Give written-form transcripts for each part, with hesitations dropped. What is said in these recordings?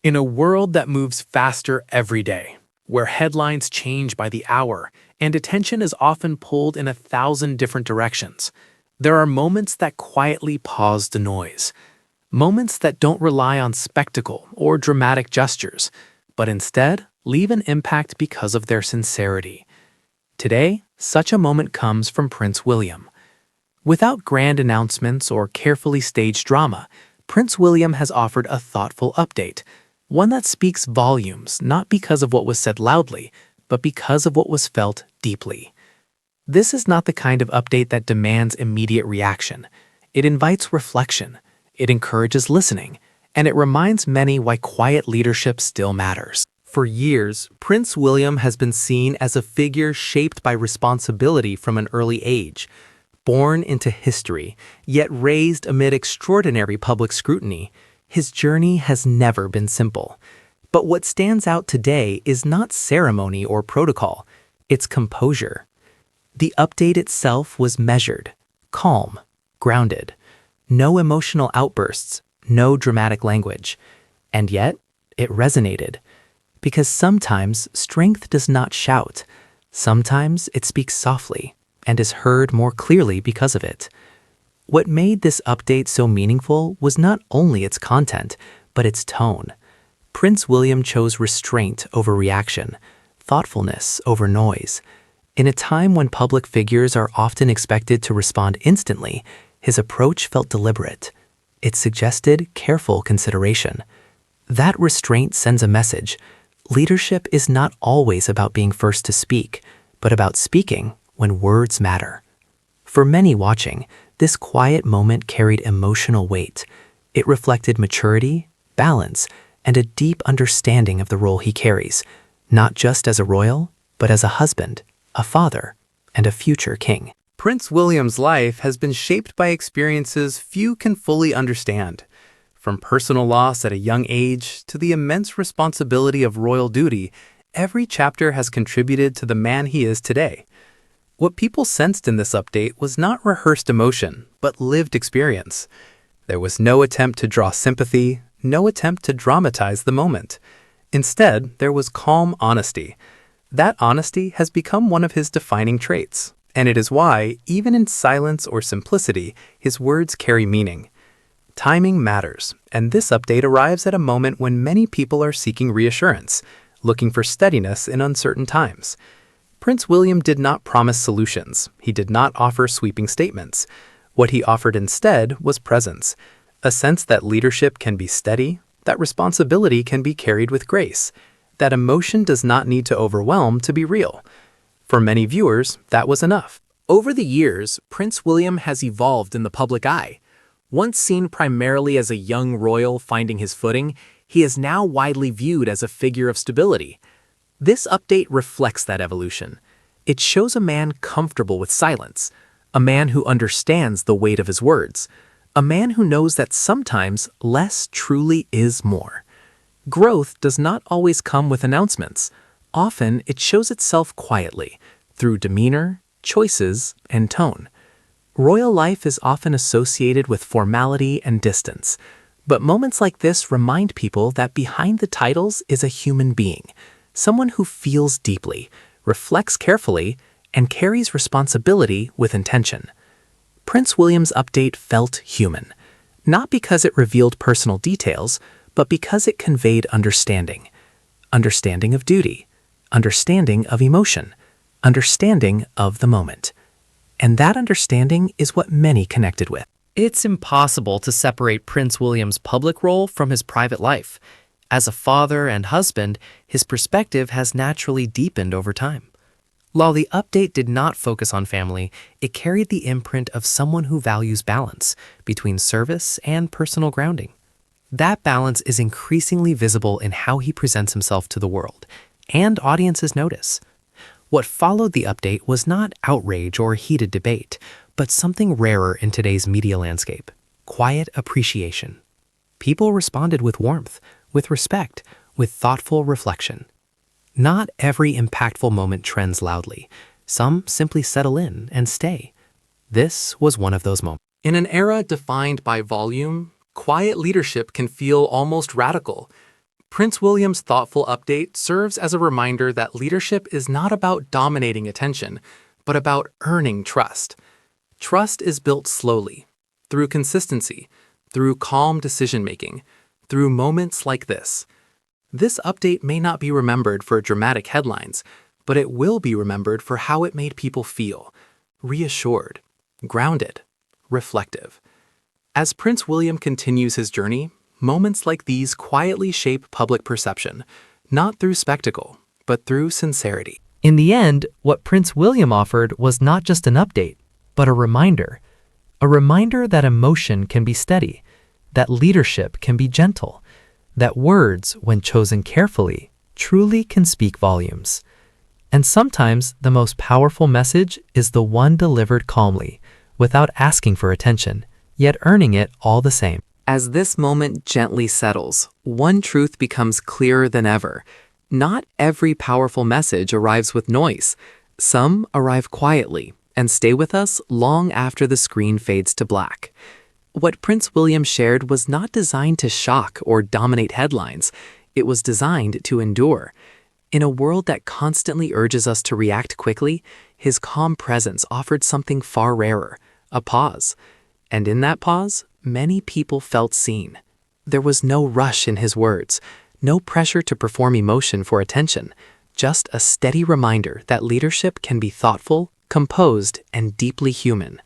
In a world that moves faster every day, where headlines change by the hour and attention is often pulled in 1,000 different directions, there are moments that quietly pause the noise. Moments that don't rely on spectacle or dramatic gestures, but instead leave an impact because of their sincerity. Today, such a moment comes from Prince William. Without grand announcements or carefully staged drama, Prince William has offered a thoughtful update, one that speaks volumes not because of what was said loudly, but because of what was felt deeply. This is not the kind of update that demands immediate reaction. It invites reflection, it encourages listening, and it reminds many why quiet leadership still matters. For years, Prince William has been seen as a figure shaped by responsibility from an early age. Born into history, yet raised amid extraordinary public scrutiny, his journey has never been simple. But what stands out today is not ceremony or protocol, it's composure. The update itself was measured, calm, grounded. No emotional outbursts, no dramatic language. And yet, it resonated. Because sometimes strength does not shout. Sometimes it speaks softly and is heard more clearly because of it. What made this update so meaningful was not only its content, but its tone. Prince William chose restraint over reaction, thoughtfulness over noise. In a time when public figures are often expected to respond instantly, his approach felt deliberate. It suggested careful consideration. That restraint sends a message. Leadership is not always about being first to speak, but about speaking when words matter. For many watching, this quiet moment carried emotional weight. It reflected maturity, balance, and a deep understanding of the role he carries, not just as a royal, but as a husband, a father, and a future king. Prince William's life has been shaped by experiences few can fully understand. From personal loss at a young age to the immense responsibility of royal duty, every chapter has contributed to the man he is today. What people sensed in this update was not rehearsed emotion, but lived experience. There was no attempt to draw sympathy, no attempt to dramatize the moment. Instead, there was calm honesty. That honesty has become one of his defining traits, and it is why, even in silence or simplicity, his words carry meaning. Timing matters, and this update arrives at a moment when many people are seeking reassurance, looking for steadiness in uncertain times. Prince William did not promise solutions. He did not offer sweeping statements. What he offered instead was presence, a sense that leadership can be steady, that responsibility can be carried with grace, that emotion does not need to overwhelm to be real. For many viewers, that was enough. Over the years, Prince William has evolved in the public eye. Once seen primarily as a young royal finding his footing, he is now widely viewed as a figure of stability. This update reflects that evolution. It shows a man comfortable with silence, a man who understands the weight of his words, a man who knows that sometimes less truly is more. Growth does not always come with announcements. Often, it shows itself quietly, through demeanor, choices, and tone. Royal life is often associated with formality and distance, but moments like this remind people that behind the titles is a human being, someone who feels deeply, reflects carefully, and carries responsibility with intention. Prince William's update felt human, not because it revealed personal details, but because it conveyed understanding. Understanding of duty, understanding of emotion, understanding of the moment. And that understanding is what many connected with. It's impossible to separate Prince William's public role from his private life. As a father and husband, his perspective has naturally deepened over time. While the update did not focus on family, it carried the imprint of someone who values balance between service and personal grounding. That balance is increasingly visible in how he presents himself to the world, and audiences notice. What followed the update was not outrage or heated debate, but something rarer in today's media landscape: quiet appreciation. People responded with warmth, with respect, with thoughtful reflection. Not every impactful moment trends loudly. Some simply settle in and stay. This was one of those moments. In an era defined by volume, quiet leadership can feel almost radical. Prince William's thoughtful update serves as a reminder that leadership is not about dominating attention, but about earning trust. Trust is built slowly, through consistency, through calm decision-making, through moments like this. This update may not be remembered for dramatic headlines, but it will be remembered for how it made people feel: reassured, grounded, reflective. As Prince William continues his journey, moments like these quietly shape public perception, not through spectacle, but through sincerity. In the end, what Prince William offered was not just an update, but a reminder that emotion can be steady, that leadership can be gentle, that words, when chosen carefully, truly can speak volumes. And sometimes the most powerful message is the one delivered calmly, without asking for attention, yet earning it all the same. As this moment gently settles, one truth becomes clearer than ever. Not every powerful message arrives with noise. Some arrive quietly and stay with us long after the screen fades to black. What Prince William shared was not designed to shock or dominate headlines. It was designed to endure. In a world that constantly urges us to react quickly, his calm presence offered something far rarer: a pause. And in that pause, many people felt seen. There was no rush in his words, no pressure to perform emotion for attention, just a steady reminder that leadership can be thoughtful, composed, and deeply human.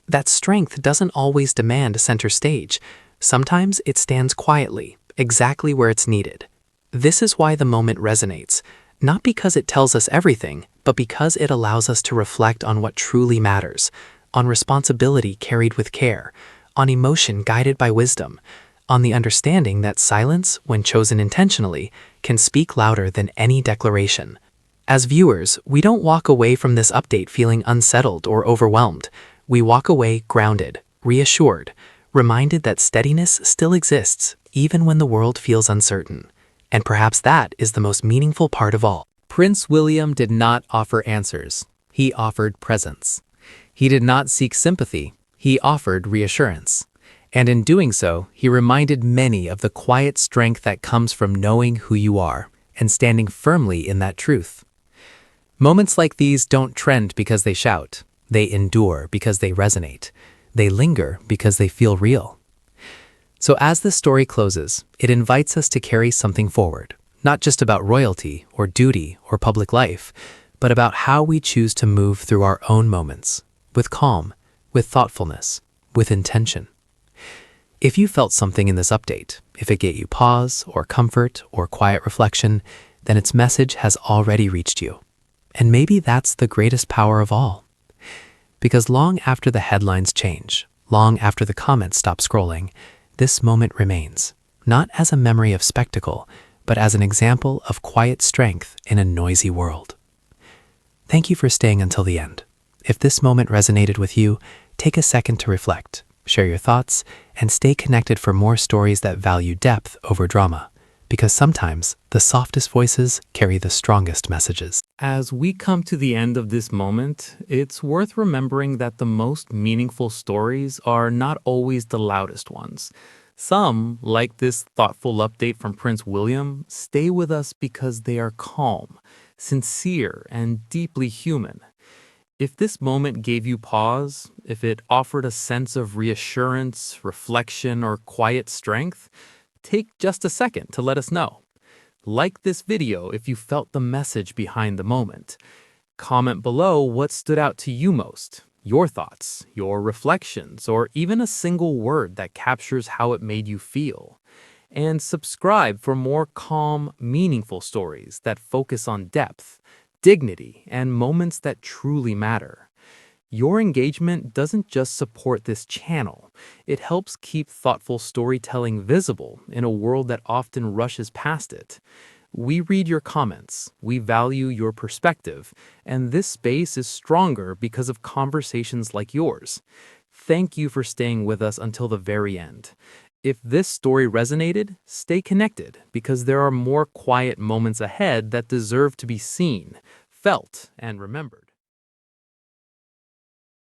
That strength doesn't always demand center stage. Sometimes it stands quietly, exactly where it's needed. This is why the moment resonates, not because it tells us everything, but because it allows us to reflect on what truly matters, on responsibility carried with care, on emotion guided by wisdom, on the understanding that silence, when chosen intentionally, can speak louder than any declaration. As viewers, we don't walk away from this update feeling unsettled or overwhelmed. We walk away grounded, reassured, reminded that steadiness still exists, even when the world feels uncertain. And perhaps that is the most meaningful part of all. Prince William did not offer answers. He offered presence. He did not seek sympathy. He offered reassurance. And in doing so, he reminded many of the quiet strength that comes from knowing who you are and standing firmly in that truth. Moments like these don't trend because they shout. They endure because they resonate. They linger because they feel real. So as this story closes, it invites us to carry something forward, not just about royalty or duty or public life, but about how we choose to move through our own moments, with calm, with thoughtfulness, with intention. If you felt something in this update, if it gave you pause or comfort or quiet reflection, then its message has already reached you. And maybe that's the greatest power of all. Because long after the headlines change, long after the comments stop scrolling, this moment remains, not as a memory of spectacle, but as an example of quiet strength in a noisy world. Thank you for staying until the end. If this moment resonated with you, take a second to reflect, share your thoughts, and stay connected for more stories that value depth over drama, because sometimes the softest voices carry the strongest messages. As we come to the end of this moment, it's worth remembering that the most meaningful stories are not always the loudest ones. Some, like this thoughtful update from Prince William, stay with us because they are calm, sincere, and deeply human. If this moment gave you pause, if it offered a sense of reassurance, reflection, or quiet strength, take just a second to let us know. Like this video if you felt the message behind the moment. Comment below what stood out to you most, your thoughts, your reflections, or even a single word that captures how it made you feel. And subscribe for more calm, meaningful stories that focus on depth, dignity, and moments that truly matter. Your engagement doesn't just support this channel, it helps keep thoughtful storytelling visible in a world that often rushes past it. We read your comments, we value your perspective, and this space is stronger because of conversations like yours. Thank you for staying with us until the very end. If this story resonated, stay connected because there are more quiet moments ahead that deserve to be seen, felt, and remembered.